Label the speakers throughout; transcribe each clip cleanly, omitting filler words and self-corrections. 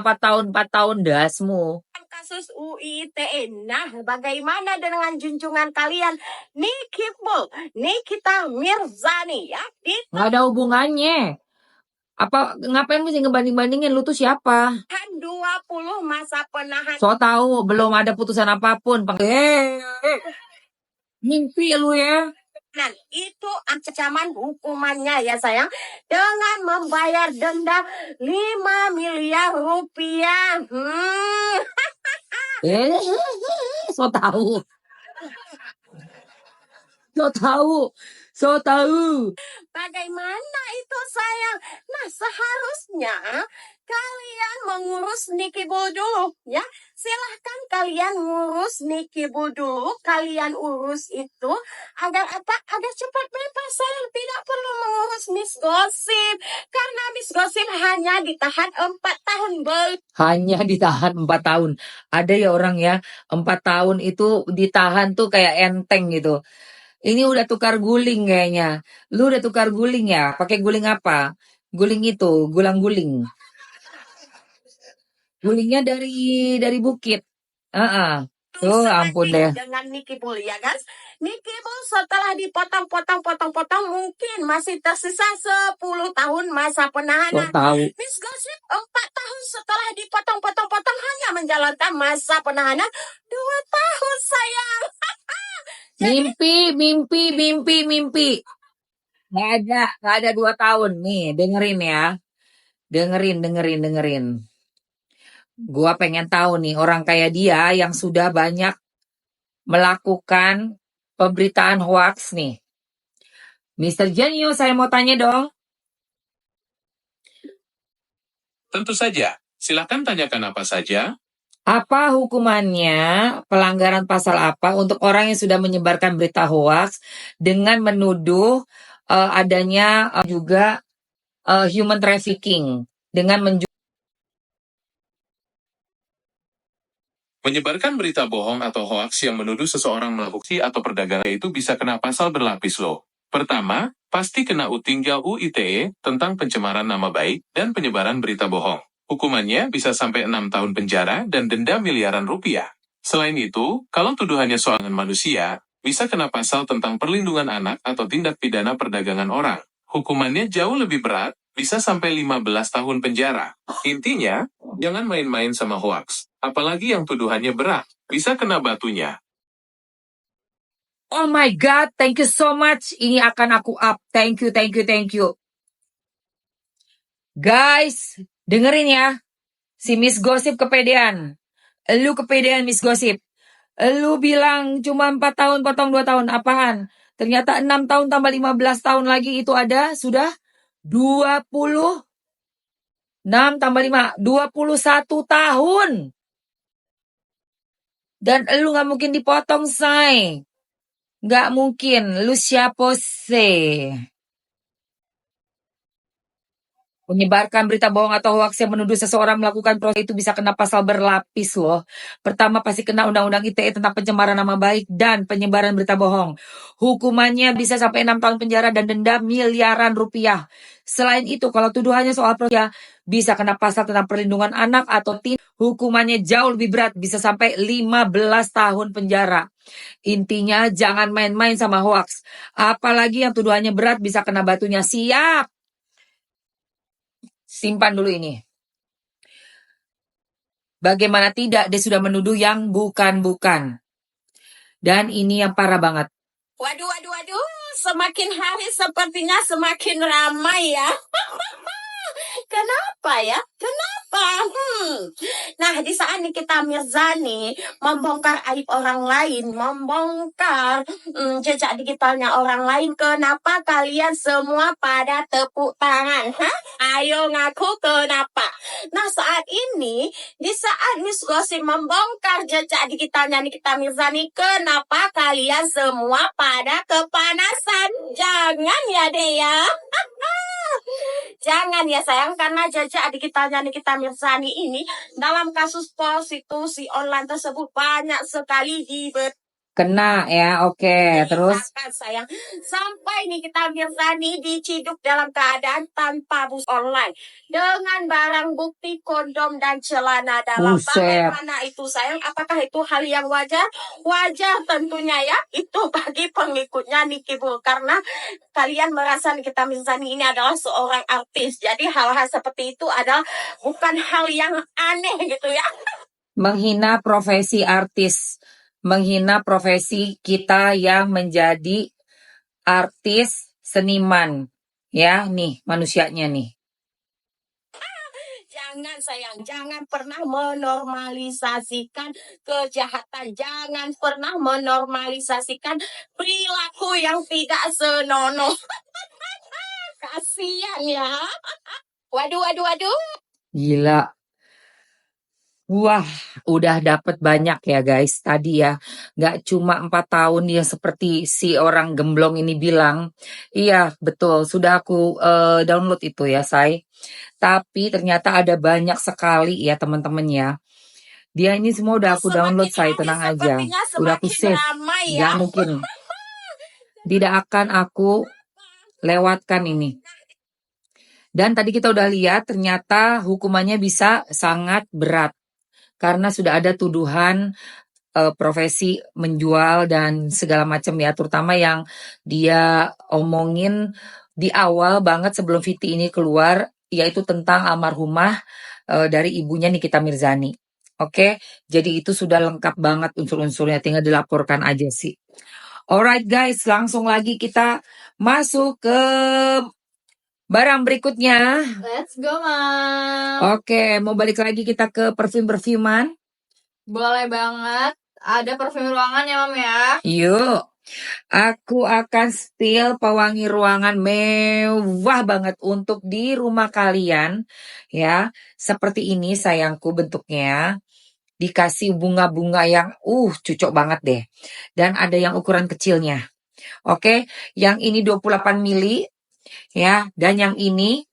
Speaker 1: 4 tahun dasmu.
Speaker 2: Kasus UU ITE. Nah, bagaimana dengan junjungan kalian Nikita Mirzani ya?
Speaker 1: Nggak ada hubungannya. Apa ngapain mesti ngebanding-bandingin, lu tuh siapa?
Speaker 2: Kan 20 masa penahanan.
Speaker 1: So tahu belum ada putusan apapun. Mimpi lu ya.
Speaker 2: Nah, itu ancaman hukumannya ya sayang, dengan membayar denda 5 miliar rupiah.
Speaker 1: So tahu. So tahu.
Speaker 2: Bagaimana itu sayang? Nah, seharusnya kalian mengurus Nikibu dulu ya. Silahkan kalian ngurus Nikibu dulu. Kalian urus itu agar apa? Agar cepat bebas sayang. Tidak perlu mengurus Miss Gossip. Karena Miss Gossip hanya ditahan 4 tahun.
Speaker 1: Hanya ditahan 4 tahun. Ada ya orang ya 4 tahun itu ditahan tuh kayak enteng gitu. Ini udah tukar guling kayaknya. Lu udah tukar guling ya? Pakai guling apa? Guling itu, gulang-guling. Gulingnya dari bukit. Oh, ampun deh.
Speaker 2: Dengan Nikibu ya guys. Nikibu setelah dipotong-potong mungkin masih tersisa 10 tahun masa penahanan.
Speaker 1: So tahu.
Speaker 2: Miss Gossip 4 tahun setelah dipotong-potong hanya menjalankan masa penahanan 2 tahun sayang.
Speaker 1: Mimpi. Nggak ada 2 tahun. Nih, dengerin ya. Dengerin. Gua pengen tahu nih orang kayak dia yang sudah banyak melakukan pemberitaan hoax nih. Mr. Genio, saya mau tanya dong.
Speaker 3: Tentu saja. Silakan tanyakan apa saja.
Speaker 1: Apa hukumannya, pelanggaran pasal apa untuk orang yang sudah menyebarkan berita hoax dengan menuduh adanya juga human trafficking dengan
Speaker 3: Menyebarkan berita bohong atau hoaks yang menuduh seseorang melakukan atau perdagangan itu bisa kena pasal berlapis loh. Pertama, pasti kena utinjau UU ITE tentang pencemaran nama baik dan penyebaran berita bohong. Hukumannya bisa sampai 6 tahun penjara dan denda miliaran rupiah. Selain itu, kalau tuduhannya soal manusia, bisa kena pasal tentang perlindungan anak atau tindak pidana perdagangan orang. Hukumannya jauh lebih berat, bisa sampai 15 tahun penjara. Intinya, jangan main-main sama hoaks. Apalagi yang tuduhannya berat, bisa kena batunya.
Speaker 1: Oh my God, thank you so much. Ini akan aku up. Thank you. Guys, dengerin ya. Si Miss Gossip kepedean. Lu kepedean Miss Gossip. Lu bilang cuma 4 tahun potong 2 tahun. Apaan? Ternyata 6 tahun tambah 15 tahun lagi itu ada. Sudah 26 tambah 5. 21 tahun. Dan lu gak mungkin dipotong, say. Gak mungkin. Lu siapa sih? Menyebarkan berita bohong atau hoaks yang menuduh seseorang melakukan proses itu bisa kena pasal berlapis loh. Pertama pasti kena Undang-Undang ITE tentang pencemaran nama baik dan penyebaran berita bohong. Hukumannya bisa sampai 6 tahun penjara dan denda miliaran rupiah. Selain itu, kalau tuduhannya soal proses bisa kena pasal tentang perlindungan anak atau hukumannya jauh lebih berat, bisa sampai 15 tahun penjara. Intinya jangan main-main sama hoaks. Apalagi yang tuduhannya berat bisa kena batunya. Siap! Simpan dulu ini. Bagaimana tidak, dia sudah menuduh yang bukan-bukan. Dan ini yang parah banget.
Speaker 2: Waduh. Semakin hari sepertinya semakin ramai ya. Kenapa ya? Nah, di saat Nikita Mirzani membongkar aib orang lain, membongkar jejak digitalnya orang lain, kenapa kalian semua pada tepuk tangan? Ayo ngaku kenapa? Nah, saat ini, di saat Miss Gossip membongkar jejak digitalnya Nikita Mirzani, kenapa kalian semua pada kepanasan? Jangan ya, Dea. Jangan ya sayang, karena jejak digitalnya Nikita Mirzani ini dalam kasus prostitusi online tersebut banyak sekali
Speaker 1: Kena ya, oke. Terus
Speaker 2: Bahkan sayang, sampai nih kita Mirzani diciduk dalam keadaan tanpa bus online dengan barang bukti kondom dan celana dalam.
Speaker 1: buset.
Speaker 2: Bagaimana itu sayang? Apakah itu hal yang wajar? Wajar tentunya ya. Itu bagi pengikutnya Niki Bu, karena kalian merasa Nikita Mirzani ini adalah seorang artis. Jadi hal-hal seperti itu adalah bukan hal yang aneh gitu ya.
Speaker 1: Menghina profesi artis, menghina profesi kita yang menjadi artis seniman. Ya, nih manusianya nih.
Speaker 2: Jangan sayang, jangan pernah menormalisasikan kejahatan. Jangan pernah menormalisasikan perilaku yang tidak senonoh. Kasihan ya. Waduh, waduh, waduh.
Speaker 1: Gila. Wah, udah dapet banyak ya guys tadi ya. Nggak cuma 4 tahun ya seperti si orang gemblong ini bilang. Iya, betul. Sudah aku download itu ya, Say. Tapi ternyata ada banyak sekali ya teman-teman ya. Dia ini semua udah aku download, Say.
Speaker 2: Semakin hari
Speaker 1: Tenang aja.
Speaker 2: sepertinya
Speaker 1: Udah aku
Speaker 2: semakin
Speaker 1: save.
Speaker 2: ramai ya.
Speaker 1: Nggak mungkin. Tidak akan aku lewatkan ini. Dan tadi kita udah lihat ternyata hukumannya bisa sangat berat. Karena sudah ada tuduhan profesi menjual dan segala macam ya, terutama yang dia omongin di awal banget sebelum Viti ini keluar, yaitu tentang almarhumah dari ibunya Nikita Mirzani. Oke, jadi itu sudah lengkap banget unsur-unsurnya, tinggal dilaporkan aja sih. Alright guys, langsung lagi kita masuk ke barang berikutnya.
Speaker 4: Let's go, Mam.
Speaker 1: Oke, mau balik lagi kita ke parfum-parfuman.
Speaker 4: Boleh banget. Ada parfum ruangan ya, Mam ya.
Speaker 1: Yuk, aku akan spill pewangi ruangan mewah banget untuk di rumah kalian. Ya, seperti ini sayangku bentuknya. Dikasih bunga-bunga yang cucok banget deh. Dan ada yang ukuran kecilnya. Oke, yang ini 28 mili ya, dan yang ini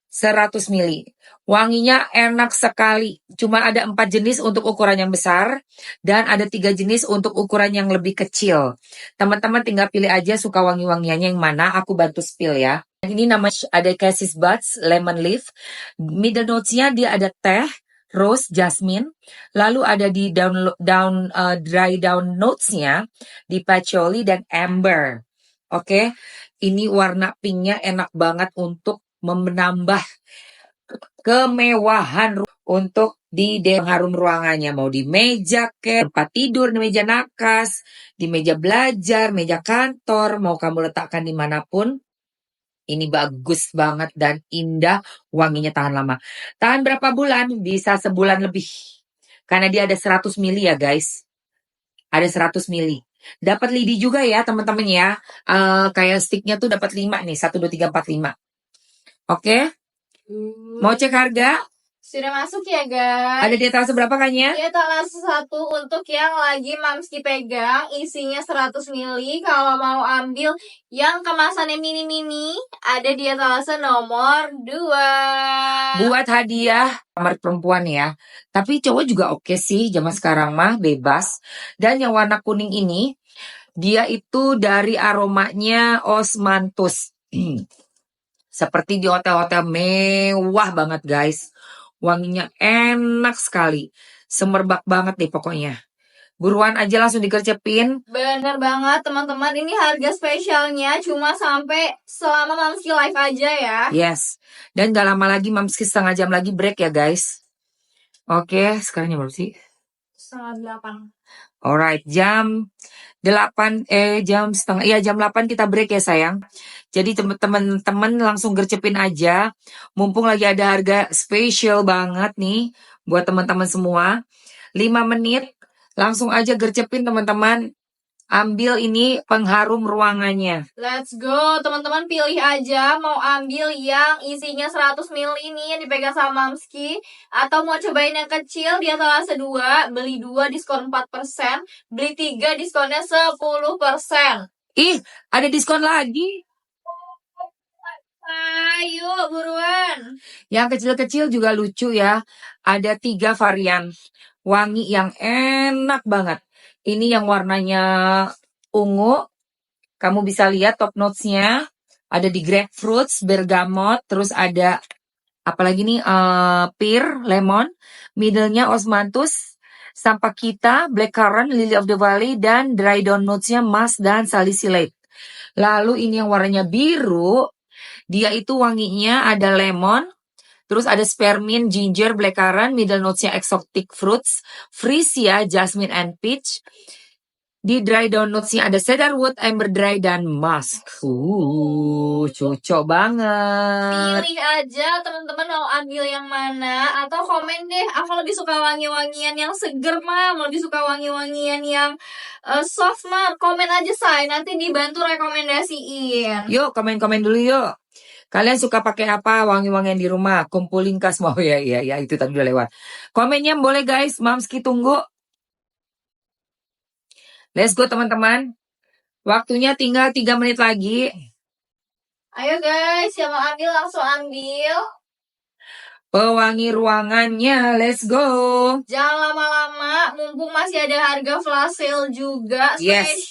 Speaker 1: 100 mili. Wanginya enak sekali. Cuma ada 4 jenis untuk ukuran yang besar dan ada 3 jenis untuk ukuran yang lebih kecil. Teman-teman tinggal pilih aja suka wangi-wangiannya yang mana. Aku bantu spill ya. Ini namanya ada cassis buds, lemon leaf. Middle notes-nya dia ada teh, rose, jasmine. Lalu ada di dry down notes-nya di patchouli dan amber. Oke, ini warna pinknya enak banget untuk menambah kemewahan untuk di harum ruangannya, mau di meja tempat tidur, di meja nakas, di meja belajar, meja kantor, mau kamu letakkan dimanapun. Ini bagus banget dan indah, wanginya tahan lama. Tahan berapa bulan? Bisa sebulan lebih. Karena dia ada 100 mili ya guys. Ada 100 mili. Dapat lidi juga ya teman-teman ya. Kayak sticknya tuh dapat 5 nih. 1, 2, 3, 4, 5. Oke. Mau cek harga?
Speaker 4: Sudah masuk ya, guys.
Speaker 1: Ada di etalase berapa kayaknya?
Speaker 4: Di etalase 1 untuk yang lagi Mamski pegang, isinya 100 mili. Kalau mau ambil yang kemasannya mini-mini, ada di etalase nomor 2.
Speaker 1: Buat hadiah kamar perempuan ya. Tapi cowok juga oke sih, zaman sekarang mah bebas. Dan yang warna kuning ini, dia itu dari aromanya osmanthus. Seperti di hotel-hotel mewah banget guys. Wanginya enak sekali. Semerbak banget nih pokoknya. Buruan aja langsung digercepin.
Speaker 4: Bener banget teman-teman. Ini harga spesialnya cuma sampai selama Mamski live aja ya.
Speaker 1: Yes. Dan gak lama lagi Mamski setengah jam lagi break ya guys. Oke, sekarang jam berapa sih?
Speaker 4: Setengah 8.
Speaker 1: Alright, jam 8 jam 8 kita break ya sayang. Jadi teman-teman langsung gercepin aja. Mumpung lagi ada harga spesial banget nih buat teman-teman semua. 5 menit langsung aja gercepin teman-teman. Ambil ini pengharum ruangannya.
Speaker 4: Let's go, teman-teman pilih aja mau ambil yang isinya 100 ml ini yang dipegang sama Mamski, atau mau cobain yang kecil di etalase 2, beli 2 diskon 4%, beli 3 diskonnya 10%.
Speaker 1: Ih, ada diskon lagi.
Speaker 4: Ayo buruan.
Speaker 1: Yang kecil-kecil juga lucu ya. Ada 3 varian wangi yang enak banget. Ini yang warnanya ungu. Kamu bisa lihat top notes-nya. Ada di grapefruits, bergamot, terus ada apalagi nih pear, lemon, middle-nya osmanthus, sampakita, blackcurrant, lily of the valley, dan dry down notes-nya musk dan salicylate. Lalu ini yang warnanya biru, dia itu wanginya ada lemon, terus ada spearmint, ginger, blackcurrant, middle notes-nya exotic fruits, freesia, jasmine, and peach. Di dry down notes-nya ada cedarwood, ambergris, dan musk. Cocok banget.
Speaker 4: Pilih aja teman-teman mau ambil yang mana, atau komen deh, aku lebih suka wangi-wangian yang seger mah, mau lebih suka wangi-wangian yang soft mah. Komen aja say, nanti dibantu rekomendasiin.
Speaker 1: Yuk, komen-komen dulu yuk. Kalian suka pakai apa wangi-wangian di rumah? Kumpulin kas mau ya, itu tadi udah lewat. Komennya boleh guys, Mamski tunggu. Let's go teman-teman. Waktunya tinggal 3 menit lagi.
Speaker 4: Ayo guys, yang mau ambil langsung ambil.
Speaker 1: Pewangi ruangannya, let's go.
Speaker 4: Jangan lama-lama, mumpung masih ada harga flash sale juga,
Speaker 1: Yes.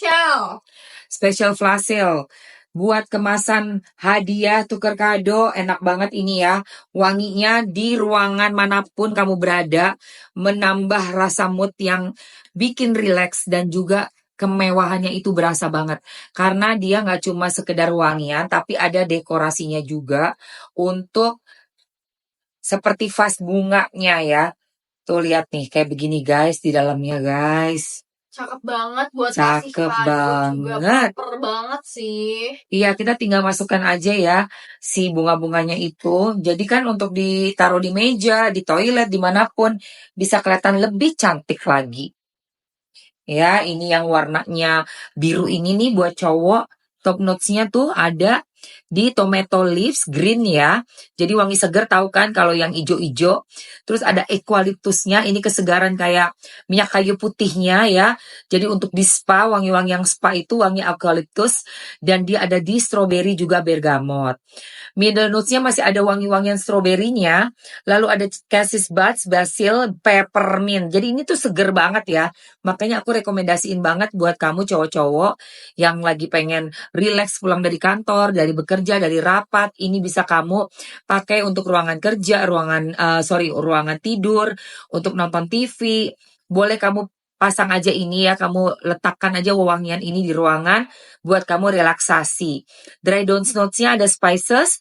Speaker 1: Special flash sale. Buat kemasan hadiah, tuker kado, enak banget ini ya. Wanginya di ruangan manapun kamu berada, menambah rasa mood yang bikin relax dan juga kemewahannya itu berasa banget. Karena dia nggak cuma sekedar wangian, tapi ada dekorasinya juga untuk seperti vas bunganya ya. Tuh lihat nih, kayak begini guys di dalamnya guys.
Speaker 4: Cakep banget buat kasih
Speaker 1: Cakep
Speaker 4: kado juga,
Speaker 1: banget.
Speaker 4: proper banget sih.
Speaker 1: Iya, kita tinggal masukkan aja ya si bunga-bunganya itu. Jadi kan untuk ditaruh di meja, di toilet, dimanapun bisa kelihatan lebih cantik lagi. Ya, ini yang warnanya biru ini nih buat cowok. Top notes-nya tuh ada di tomato leaves green ya. Jadi wangi seger, tahu kan kalau yang ijo-ijo. Terus ada eucalyptusnya, ini kesegaran kayak minyak kayu putihnya ya. Jadi untuk di spa, wangi-wangi yang spa itu wangi eucalyptus. Dan dia ada di strawberry juga bergamot. Middle notes-nya masih ada wangi-wangian stroberinya. Lalu ada cassis buds, basil, peppermint. Jadi ini tuh seger banget ya. Makanya aku rekomendasiin banget buat kamu cowok-cowok yang lagi pengen relax pulang dari kantor, dari bekerja, dari rapat. Ini bisa kamu pakai untuk ruangan kerja, ruangan tidur, untuk nonton TV. Boleh kamu pasang aja ini ya, kamu letakkan aja wewangian ini di ruangan buat kamu relaksasi. Dry down notes-nya ada spices,